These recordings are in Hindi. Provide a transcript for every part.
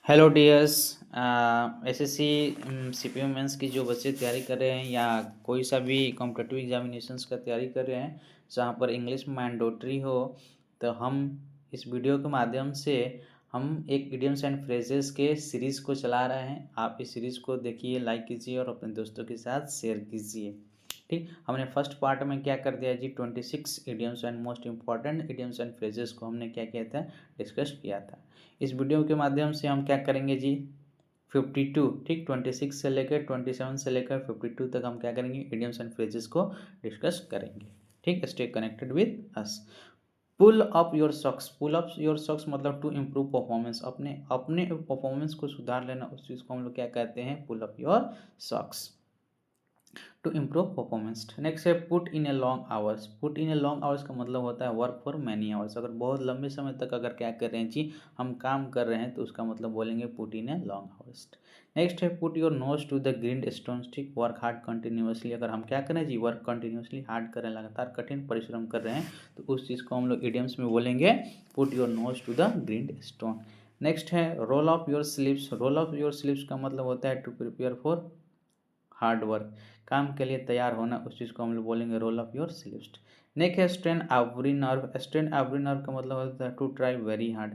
Hello dears. SSC CPU mains की जो बच्चे तैयारी कर रहे हैं या कोई सा भी कॉम्पिटिटिव एग्जामिनेशंस का तैयारी कर रहे हैं जहाँ पर इंग्लिश मैंडेटरी हो, तो हम इस वीडियो के माध्यम से हम एक इडियम्स एंड फ्रेजेस के सीरीज़ को चला रहे हैं। आप इस सीरीज़ को देखिए, लाइक कीजिए और अपने दोस्तों के साथ शेयर कीजिए। ठीक, हमने फर्स्ट पार्ट में क्या कर दिया जी, 26 idioms and most important idioms and phrases को हमने क्या किया था, डिस्कस किया था। इस वीडियो के माध्यम से हम क्या करेंगे जी, 52, ठीक, 26 से लेकर 27 से लेकर 52 तक हम क्या करेंगे, इडियम्स एंड फ्रेजेस को डिस्कस करेंगे। ठीक, stay connected with us. Pull up your socks, pull up your socks मतलब टू इम्प्रूव परफॉर्मेंस, अपने अपने परफॉर्मेंस को सुधार लेना, उस चीज़ को हम लोग क्या कहते हैं, pull up your socks to improve performance. Next है put in a long hours, put in a long hours का मतलब होता है वर्क फॉर मैनी आवर्स, अगर बहुत लंबे समय तक अगर क्या कर रहे हैं जी, हम काम कर रहे हैं, तो उसका मतलब बोलेंगे put in a long hours. Next है put your nose to the green stones, ठीक, वर्क हार्ड कंटिन्यूसली, अगर हम क्या करें जी, वर्क कंटिन्यूसली हार्ड करें, लगातार कठिन परिश्रम कर रहे हैं, तो उस चीज़ को हम लोग इडियम्स में बोलेंगे put your nose to the green stone. Next है roll off your sleeves, roll off your sleeves का मतलब होता है to prepare for hard work, काम के लिए तैयार होना, उस चीज़ को हम लोग बोलेंगे roll off your sleeves. Next है strain every nerve, strain every nerve का मतलब होता है टू ट्राई वेरी हार्ड,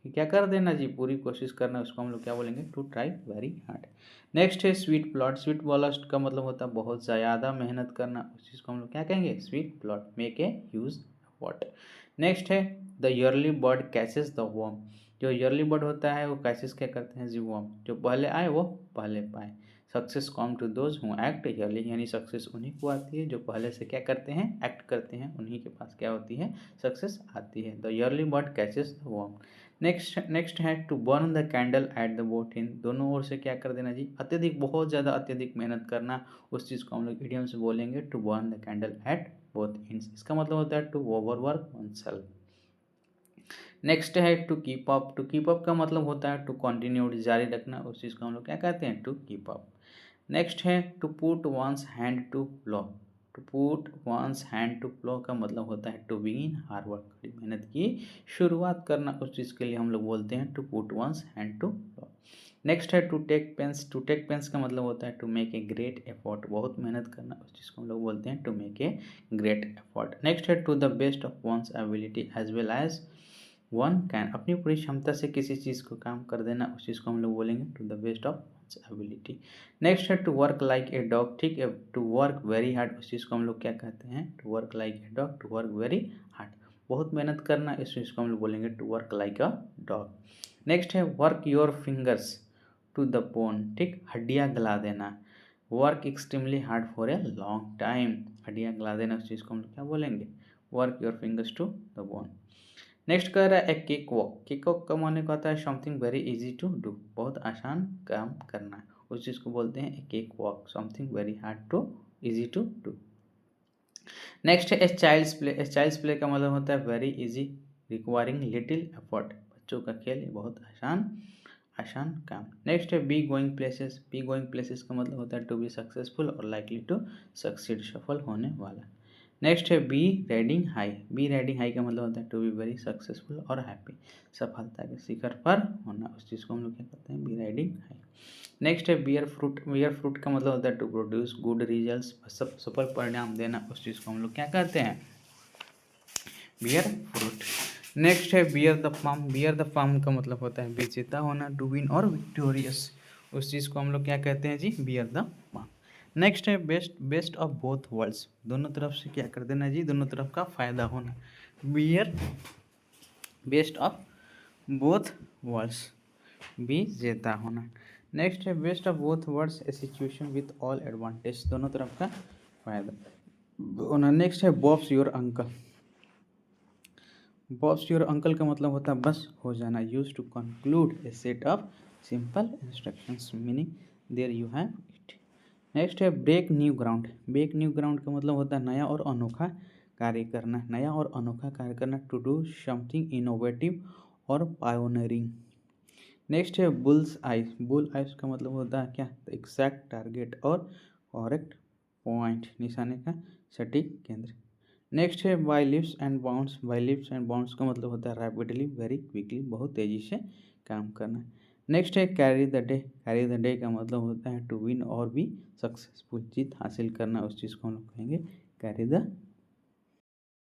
क्या कर देना जी, पूरी कोशिश करना, उसको हम लोग क्या बोलेंगे, to try very hard. Next है स्वीट प्लॉट, स्वीट प्लॉट का मतलब होता है बहुत ज़्यादा मेहनत करना, उस चीज़ को हम लोग क्या कहेंगे, sweet plot, make a huge effort. Next है the early bird catches the worm, जो ईयरली बर्ड होता है वो कैचेस क्या करते हैं जी, वर्म, जो पहले आए वो पहले पाए। Success come to those who act early, यानी सक्सेस उन्हीं को आती है जो पहले से क्या करते हैं, एक्ट करते हैं, उन्हीं के पास क्या होती है, सक्सेस आती है। The early bird catches the worm. Next है to burn the candle at the both end, दोनों ओर से क्या कर देना जी, अत्यधिक, बहुत ज़्यादा अत्यधिक मेहनत करना, उस चीज़ को हम लोग इडियम से बोलेंगे to burn the candle at both ends, इसका मतलब होता है टू ओवरवर्क oneself। नेक्स्ट है to keep up, to keep up का मतलब होता है टू कंटिन्यू, जारी रखना, उस चीज़ को हम लोग क्या कहते हैं, टू कीप अप। नेक्स्ट है to put one's hand to plough, to put one's hand to plough का मतलब होता है टू बिगिन हार्ड वर्क, कड़ी मेहनत की शुरुआत करना, उस चीज़ के लिए हम लोग बोलते हैं to put one's hand to plough. Next है to take pains, to take pains का मतलब होता है to make a great effort, बहुत मेहनत करना, उस चीज़ को हम लोग बोलते हैं to make a great effort. Next है to the best of one's ability as well as one can, अपनी पूरी क्षमता से किसी चीज़ को काम कर देना, उस चीज़ को हम लोग बोलेंगे to the best of ability. Next है to work like a dog, ठीक है, टू वर्क वेरी हार्ड, उस चीज़ को हम लोग क्या कहते हैं, to work like a dog, to work very hard, बहुत मेहनत करना, इस चीज़ को हम लोग बोलेंगे to work like a dog. Next है work your fingers to the bone, ठीक, हड्डियाँ गला देना, work extremely hard for a long time, हड्डियाँ गला देना, उस चीज़ को हम लोग क्या बोलेंगे, work your fingers to the bone. Next कह रहा है a cakewalk, cakewalk का माने का होता है something very easy to do, बहुत आसान काम करना, उस चीज़ को बोलते हैं a cakewalk, something very hard to easy to do. Next है a child's play, a child's play का मतलब होता है very easy requiring little effort, बच्चों का खेल बहुत आसान आसान काम। नेक्स्ट है be going places, be going places का मतलब होता है टू बी सक्सेसफुल और लाइकली टू सक्सीड, सफल होने वाला। नेक्स्ट है be riding high, be riding high का मतलब होता है टू बी वेरी सक्सेसफुल और हैप्पी, सफलता के शिखर पर होना, उस चीज़ को हम लोग क्या कहते हैं, बी राइडिंग हाई। नेक्स्ट है बियर फ्रूट, बियर फ्रूट का मतलब होता है टू प्रोड्यूस गुड रिजल्ट्स, सफल परिणाम देना, उस चीज़ को हम लोग क्या कहते हैं, बियर फ्रूट। नेक्स्ट है bear the form, bear the form का मतलब होता है विजेता होना, टू विन और विक्टोरियस, उस चीज़ को हम लोग क्या कहते हैं जी, बियर द फॉर्म। नेक्स्ट है best, best of both world's, दोनों तरफ से क्या कर देना जी, दोनों तरफ का फायदा होना, bear best of both worlds, विजेता होना। नेक्स्ट है best of both worlds a situation with all advantage, दोनों तरफ का फायदा होना। नेक्स्ट है Bob's your uncle, Bob's your uncle का मतलब होता है बस हो जाना, use to conclude a set of simple instructions, meaning there you have it. Next है break new ground, break new ground का मतलब होता है नया और अनोखा कार्य करना, नया और अनोखा कार्य करना, टू डू समथिंग इनोवेटिव और पायोनियरिंग। नेक्स्ट है बुल्स आइज, बुल आइज का मतलब होता है क्या, एग्जैक्ट टारगेट और करेक्ट पॉइंट, निशाने का सटीक केंद्र। नेक्स्ट है by leaps and bounds, by leaps and bounds का मतलब होता है रैपिडली वेरी क्विकली, बहुत तेज़ी से काम करना। नेक्स्ट है carry the day. Carry the day का मतलब होता है टू विन और बी सक्सेसफुल, जीत हासिल करना, उस चीज़ को हम लोग कहेंगे कैरी द